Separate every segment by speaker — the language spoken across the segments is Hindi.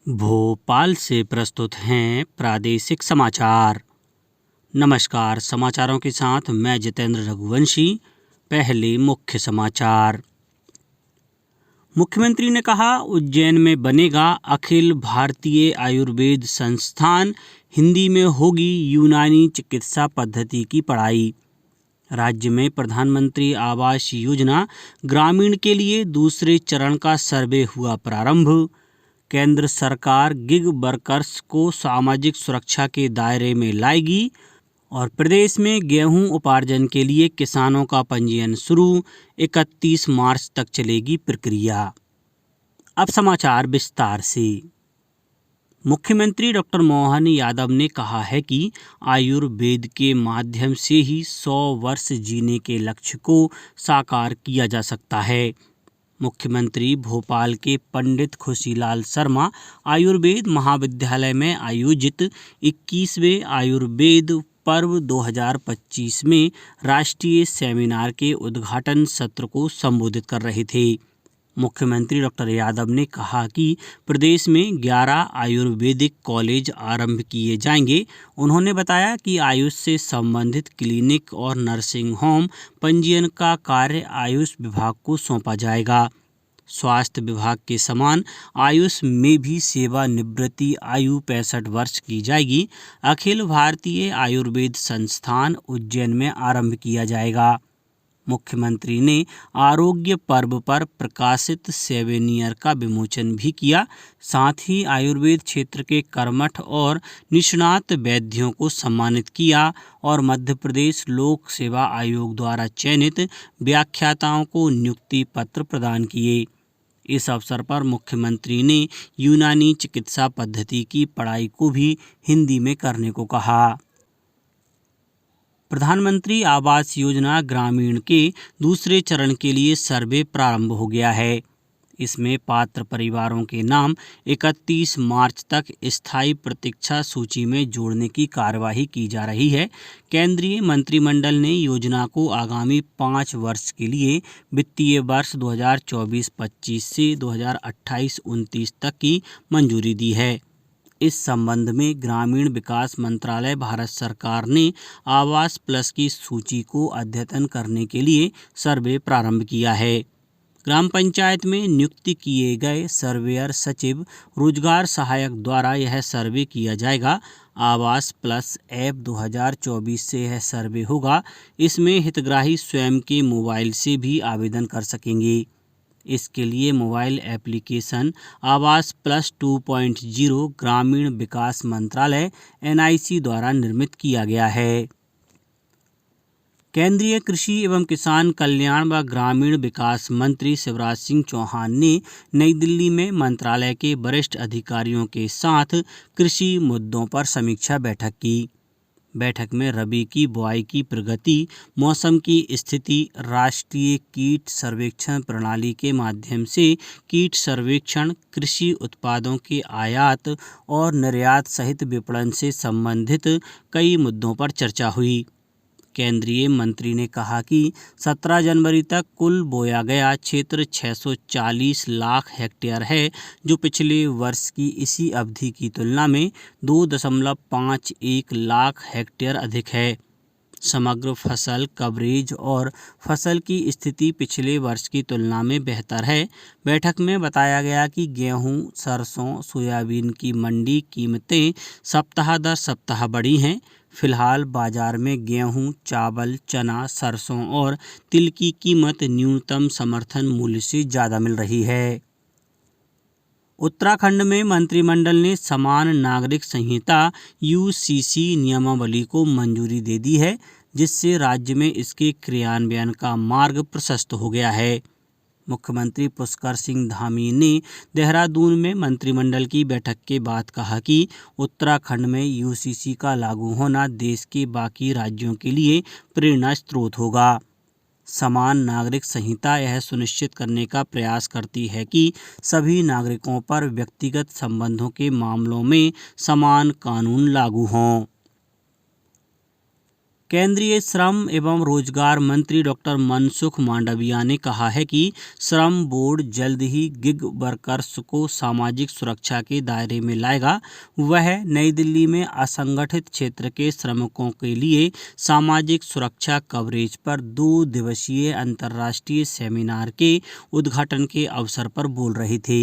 Speaker 1: भोपाल से प्रस्तुत हैं प्रादेशिक समाचार। नमस्कार, समाचारों के साथ मैं जितेंद्र रघुवंशी। पहले मुख्य समाचार। मुख्यमंत्री ने कहा, उज्जैन में बनेगा अखिल भारतीय आयुर्वेद संस्थान, हिंदी में होगी यूनानी चिकित्सा पद्धति की पढ़ाई। राज्य में प्रधानमंत्री आवास योजना ग्रामीण के लिए दूसरे चरण का सर्वे हुआ प्रारंभ। केंद्र सरकार गिग वर्कर्स को सामाजिक सुरक्षा के दायरे में लाएगी और प्रदेश में गेहूं उपार्जन के लिए किसानों का पंजीयन शुरू। 31 मार्च तक चलेगी प्रक्रिया। अब समाचार विस्तार से। मुख्यमंत्री डॉक्टर मोहन यादव ने कहा है कि आयुर्वेद के माध्यम से ही 100 वर्ष जीने के लक्ष्य को साकार किया जा सकता है। मुख्यमंत्री भोपाल के पंडित खुशीलाल शर्मा आयुर्वेद महाविद्यालय में आयोजित 21वें आयुर्वेद पर्व 2025 में राष्ट्रीय सेमिनार के उद्घाटन सत्र को संबोधित कर रहे थे। मुख्यमंत्री डॉक्टर यादव ने कहा कि प्रदेश में 11 आयुर्वेदिक कॉलेज आरंभ किए जाएंगे। उन्होंने बताया कि आयुष से संबंधित क्लिनिक और नर्सिंग होम पंजीयन का कार्य आयुष विभाग को सौंपा जाएगा। स्वास्थ्य विभाग के समान आयुष में भी सेवानिवृत्ति आयु 65 वर्ष की जाएगी। अखिल भारतीय आयुर्वेद संस्थान उज्जैन में आरंभ किया जाएगा। मुख्यमंत्री ने आरोग्य पर्व पर प्रकाशित सेवेनियर का विमोचन भी किया। साथ ही आयुर्वेद क्षेत्र के कर्मठ और निष्णात वैद्यों को सम्मानित किया और मध्य प्रदेश लोक सेवा आयोग द्वारा चयनित व्याख्याताओं को नियुक्ति पत्र प्रदान किए। इस अवसर पर मुख्यमंत्री ने यूनानी चिकित्सा पद्धति की पढ़ाई को भी हिंदी में करने को कहा। प्रधानमंत्री आवास योजना ग्रामीण के दूसरे चरण के लिए सर्वे प्रारंभ हो गया है। इसमें पात्र परिवारों के नाम 31 मार्च तक स्थायी प्रतीक्षा सूची में जोड़ने की कार्यवाही की जा रही है। केंद्रीय मंत्रिमंडल ने योजना को आगामी 5 वर्ष के लिए वित्तीय वर्ष 2024-25 से 2028-29 तक की मंजूरी दी है। इस संबंध में ग्रामीण विकास मंत्रालय भारत सरकार ने आवास प्लस की सूची को अद्यतन करने के लिए सर्वे प्रारंभ किया है। ग्राम पंचायत में नियुक्त किए गए सर्वेयर सचिव रोजगार सहायक द्वारा यह सर्वे किया जाएगा। आवास प्लस ऐप 2024 से यह सर्वे होगा। इसमें हितग्राही स्वयं के मोबाइल से भी आवेदन कर सकेंगे। इसके लिए मोबाइल एप्लीकेशन आवास प्लस 2.0 ग्रामीण विकास मंत्रालय NIC द्वारा निर्मित किया गया है। केंद्रीय कृषि एवं किसान कल्याण व ग्रामीण विकास मंत्री शिवराज सिंह चौहान ने नई दिल्ली में मंत्रालय के वरिष्ठ अधिकारियों के साथ कृषि मुद्दों पर समीक्षा बैठक की। बैठक में रबी की बुआई की प्रगति, मौसम की स्थिति, राष्ट्रीय कीट सर्वेक्षण प्रणाली के माध्यम से कीट सर्वेक्षण, कृषि उत्पादों के आयात और निर्यात सहित विपणन से संबंधित कई मुद्दों पर चर्चा हुई। केंद्रीय मंत्री ने कहा कि 17 जनवरी तक कुल बोया गया क्षेत्र 640 लाख हेक्टेयर है, जो पिछले वर्ष की इसी अवधि की तुलना में 2.51 लाख हेक्टेयर अधिक है। समग्र फसल कवरेज और फसल की स्थिति पिछले वर्ष की तुलना में बेहतर है। बैठक में बताया गया कि गेहूं, सरसों, सोयाबीन की मंडी कीमतें सप्ताह दर सप्ताह बढ़ी हैं। फिलहाल बाजार में गेहूं, चावल, चना, सरसों और तिल की कीमत न्यूनतम समर्थन मूल्य से ज़्यादा मिल रही है। उत्तराखंड में मंत्रिमंडल ने समान नागरिक संहिता UCC नियमावली को मंजूरी दे दी है, जिससे राज्य में इसके क्रियान्वयन का मार्ग प्रशस्त हो गया है। मुख्यमंत्री पुष्कर सिंह धामी ने देहरादून में मंत्रिमंडल की बैठक के बाद कहा कि उत्तराखंड में UCC का लागू होना देश के बाकी राज्यों के लिए प्रेरणा स्रोत होगा। समान नागरिक संहिता यह सुनिश्चित करने का प्रयास करती है कि सभी नागरिकों पर व्यक्तिगत संबंधों के मामलों में समान कानून लागू हों। केंद्रीय श्रम एवं रोजगार मंत्री डॉक्टर मनसुख मांडविया ने कहा है कि श्रम बोर्ड जल्द ही गिग वर्कर्स को सामाजिक सुरक्षा के दायरे में लाएगा। वह नई दिल्ली में असंगठित क्षेत्र के श्रमिकों के लिए सामाजिक सुरक्षा कवरेज पर 2 दिवसीय अंतर्राष्ट्रीय सेमिनार के उद्घाटन के अवसर पर बोल रहे थे।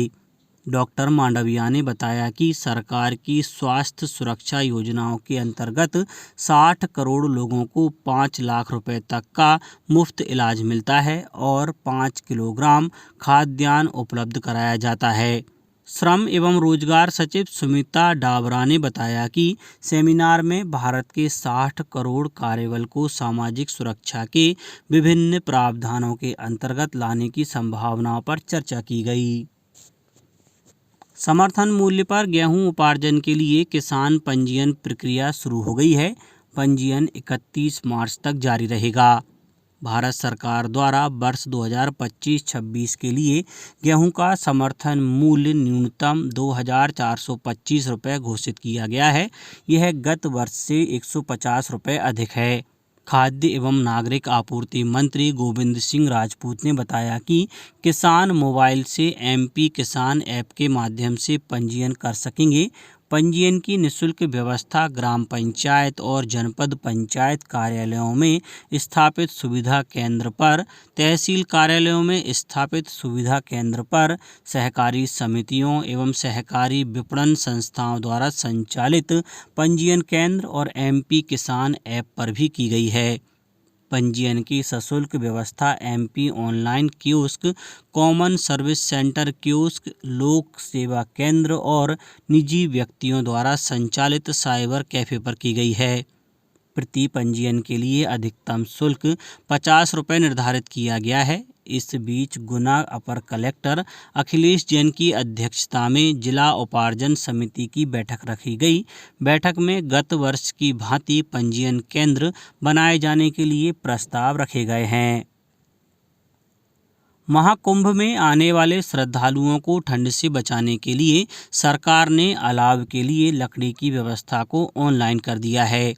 Speaker 1: डॉक्टर मांडविया ने बताया कि सरकार की स्वास्थ्य सुरक्षा योजनाओं के अंतर्गत 60 करोड़ लोगों को 5 लाख रुपए तक का मुफ्त इलाज मिलता है और 5 किलोग्राम खाद्यान्न उपलब्ध कराया जाता है। श्रम एवं रोजगार सचिव सुमिता डाबरा ने बताया कि सेमिनार में भारत के 60 करोड़ कार्यबल को सामाजिक सुरक्षा के विभिन्न प्रावधानों के अंतर्गत लाने की संभावनाओं पर चर्चा की गई। समर्थन मूल्य पर गेहूं उपार्जन के लिए किसान पंजीयन प्रक्रिया शुरू हो गई है। पंजीयन 31 मार्च तक जारी रहेगा। भारत सरकार द्वारा वर्ष 2025-26 के लिए गेहूं का समर्थन मूल्य न्यूनतम 2,425 रुपये घोषित किया गया है। यह गत वर्ष से 150 रुपये अधिक है। खाद्य एवं नागरिक आपूर्ति मंत्री गोविंद सिंह राजपूत ने बताया कि किसान मोबाइल से MP किसान ऐप के माध्यम से पंजीयन कर सकेंगे। पंजीयन की निःशुल्क व्यवस्था ग्राम पंचायत और जनपद पंचायत कार्यालयों में स्थापित सुविधा केंद्र पर, तहसील कार्यालयों में स्थापित सुविधा केंद्र पर, सहकारी समितियों एवं सहकारी विपणन संस्थाओं द्वारा संचालित पंजीयन केंद्र और MP किसान ऐप पर भी की गई है। पंजीयन की सशुल्क व्यवस्था MP online kiosk, common service centre kiosk, लोक सेवा केंद्र और निजी व्यक्तियों द्वारा संचालित साइबर कैफे पर की गई है। प्रति पंजीयन के लिए अधिकतम शुल्क 50 रुपये निर्धारित किया गया है। इस बीच गुना अपर कलेक्टर अखिलेश जैन की अध्यक्षता में जिला उपार्जन समिति की बैठक रखी गई। बैठक में गत वर्ष की भांति पंजीयन केंद्र बनाए जाने के लिए प्रस्ताव रखे गए हैं। महाकुंभ में आने वाले श्रद्धालुओं को ठंड से बचाने के लिए सरकार ने अलाव के लिए लकड़ी की व्यवस्था को ऑनलाइन कर दिया है।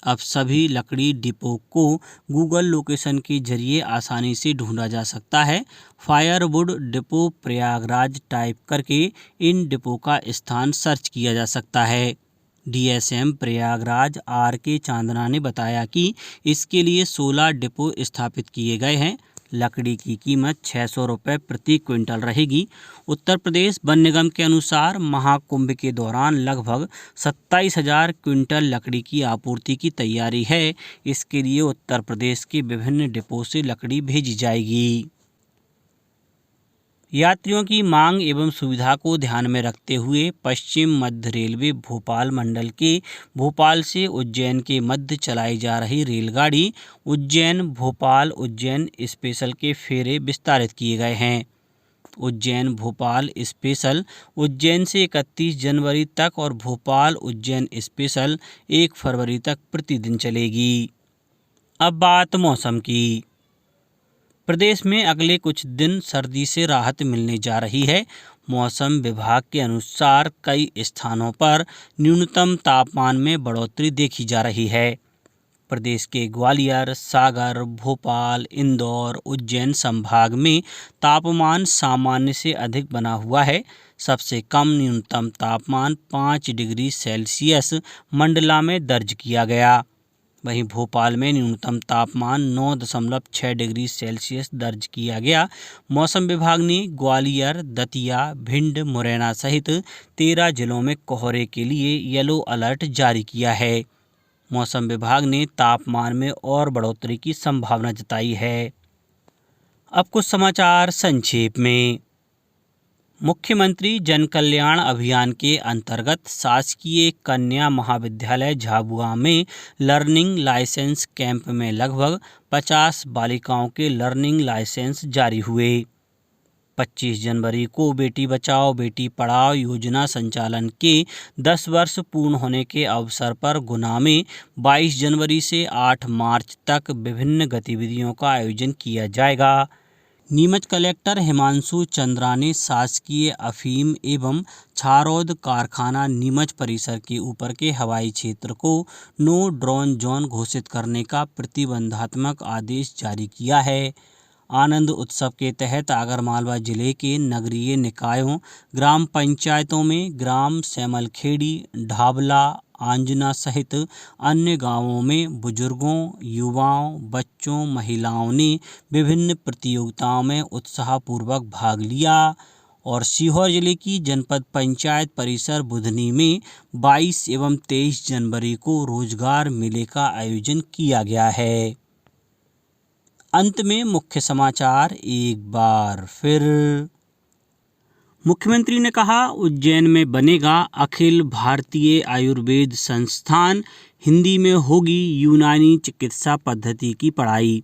Speaker 1: अब सभी लकड़ी डिपो को गूगल लोकेशन के जरिए आसानी से ढूंढा जा सकता है। फायरवुड डिपो प्रयागराज टाइप करके इन डिपो का स्थान सर्च किया जा सकता है। DSM प्रयागराज RK चांदना ने बताया कि इसके लिए 16 डिपो स्थापित किए गए हैं। लकड़ी की कीमत 600 रुपये प्रति क्विंटल रहेगी। उत्तर प्रदेश वन निगम के अनुसार महाकुंभ के दौरान लगभग 27,000 क्विंटल लकड़ी की आपूर्ति की तैयारी है। इसके लिए उत्तर प्रदेश के विभिन्न डिपो से लकड़ी भेजी जाएगी। यात्रियों की मांग एवं सुविधा को ध्यान में रखते हुए पश्चिम मध्य रेलवे भोपाल मंडल के भोपाल से उज्जैन के मध्य चलाई जा रही रेलगाड़ी उज्जैन भोपाल उज्जैन स्पेशल के फेरे विस्तारित किए गए हैं। उज्जैन भोपाल स्पेशल उज्जैन से 31 जनवरी तक और भोपाल उज्जैन स्पेशल 1 फरवरी तक प्रतिदिन चलेगी। अब बात मौसम की। प्रदेश में अगले कुछ दिन सर्दी से राहत मिलने जा रही है। मौसम विभाग के अनुसार कई स्थानों पर न्यूनतम तापमान में बढ़ोतरी देखी जा रही है। प्रदेश के ग्वालियर, सागर, भोपाल, इंदौर, उज्जैन संभाग में तापमान सामान्य से अधिक बना हुआ है। सबसे कम न्यूनतम तापमान 5 डिग्री सेल्सियस मंडला में दर्ज किया गया। वहीं भोपाल में न्यूनतम तापमान 9.6 डिग्री सेल्सियस दर्ज किया गया। मौसम विभाग ने ग्वालियर, दतिया, भिंड, मुरैना सहित 13 जिलों में कोहरे के लिए येलो अलर्ट जारी किया है। मौसम विभाग ने तापमान में और बढ़ोतरी की संभावना जताई है। अब कुछ समाचार संक्षेप में। मुख्यमंत्री जन कल्याण अभियान के अंतर्गत शासकीय कन्या महाविद्यालय झाबुआ में लर्निंग लाइसेंस कैंप में लगभग 50 बालिकाओं के लर्निंग लाइसेंस जारी हुए। 25 जनवरी को बेटी बचाओ बेटी पढ़ाओ योजना संचालन के 10 वर्ष पूर्ण होने के अवसर पर गुना में 22 जनवरी से 8 मार्च तक विभिन्न गतिविधियों का आयोजन किया जाएगा। नीमच कलेक्टर हिमांशु चंद्रा ने शासकीय अफीम एवं क्षारोद कारखाना नीमच परिसर के ऊपर के हवाई क्षेत्र को नो ड्रोन जोन घोषित करने का प्रतिबंधात्मक आदेश जारी किया है। आनंद उत्सव के तहत आगरमालवा जिले के नगरीय निकायों ग्राम पंचायतों में ग्राम सैमलखेड़ी, ढाबला, आंजना सहित अन्य गांवों में बुजुर्गों, युवाओं, बच्चों, महिलाओं ने विभिन्न प्रतियोगिताओं में उत्साहपूर्वक भाग लिया और सीहोर जिले की जनपद पंचायत परिसर बुधनी में 22 एवं 23 जनवरी को रोजगार मेले का आयोजन किया गया है। अंत में मुख्य समाचार एक बार फिर। मुख्यमंत्री ने कहा, उज्जैन में बनेगा अखिल भारतीय आयुर्वेद संस्थान, हिंदी में होगी यूनानी चिकित्सा पद्धति की पढ़ाई।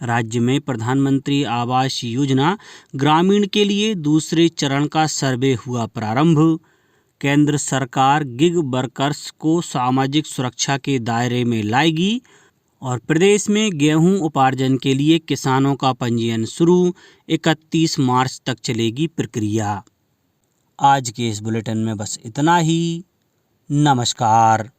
Speaker 1: राज्य में प्रधानमंत्री आवास योजना ग्रामीण के लिए दूसरे चरण का सर्वे हुआ प्रारंभ। केंद्र सरकार गिग वर्कर्स को सामाजिक सुरक्षा के दायरे में लाएगी और प्रदेश में गेहूं उपार्जन के लिए किसानों का पंजीयन शुरू। 31 मार्च तक चलेगी प्रक्रिया। आज के इस बुलेटिन में बस इतना ही। नमस्कार।